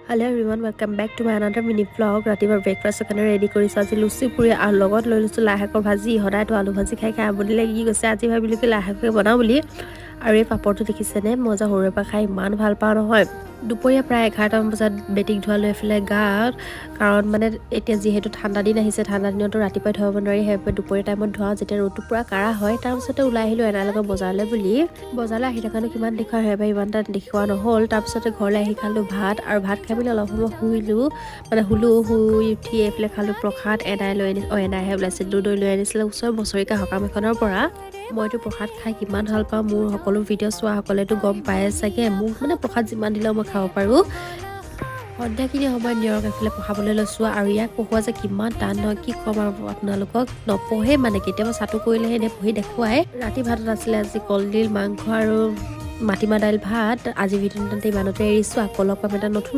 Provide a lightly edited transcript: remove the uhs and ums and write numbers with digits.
Hello everyone, welcome back to my another mini vlog. ৰাতিপুৱাৰ ব্ৰেকফাষ্টৰ কাৰণে ready কৰিছোঁ। আজি লুচি পুৰি আৰু লগত লৈ লৈছোঁ লাই শাকৰ ভাজি। সদায়তো আলু ভাজি খাই আমনি লাগি গৈছে। আজি ভাবিলোঁ কি লাই শাকে বনাওঁ বুলি। আৰু এই পাপৰটো দেখিছেনে? মই যে সৰুৰে পৰা খাই ইমান ভাল পাওঁ নহয়। দুপৰীয়া প্ৰায় 11টামান বজাত বেটিক ধোৱা লৈ পেলাই গাত, কাৰণ মানে এতিয়া যিহেতু ঠাণ্ডা দিন আহিছে, ঠাণ্ডা দিনতো ৰাতিপুৱাই ধুৱাব নোৱাৰি, সেইবাবে দুপৰীয়া টাইমত ধোৱাওঁ যেতিয়া ৰ'দটো পূৰা কাঢ়া হয়। তাৰপিছতে ওলাই আহিলোঁ এনাৰ লগত বজাৰলৈ বুলি। বজাৰলৈ আহি থকানো কিমান দেখুওৱা, সেইবাবে ইমান এটা দেখুওৱা নহ'ল। তাৰপিছতে ঘৰলৈ আহি খালোঁ ভাত, আৰু ভাত খাই মেলি অলপ সময় শুই উঠি এইফালে খালোঁ প্ৰসাদ। এনাইহে ওলাইছিল দৈ লৈ আনিছিলে ওচৰৰ বছৰিকা সকাম এখনৰ পৰা। মইতো প্ৰসাদ খাই কিমান ভাল পাওঁ, মোৰ সকলো ভিডিঅ' চোৱাসকলেতো গম পায়ে চাগে। মোক মানে প্ৰসাদ যিমান দিলেও মই খাব পাৰোঁ। সন্ধিয়াখিনি সময়ত নিয়ৰক এফালে পঢ়াবলৈ লৈছোঁ, আৰু ইয়াক পঢ়োৱা যে কিমান টান হয় কি ক'ম আৰু আপোনালোকক। নপঢ়ে মানে, কেতিয়াবা চাটু কৰিলেহে এনে পঢ়ি দেখুৱাই। ৰাতি ভাতত আছিলে আজি কলডিল, মাংস আৰু মাটিমাহ দাইল ভাত। আজি ভিডিঅ'টো ইমানতে এৰিছোঁ, আকৌ লগ পাম এটা নতুন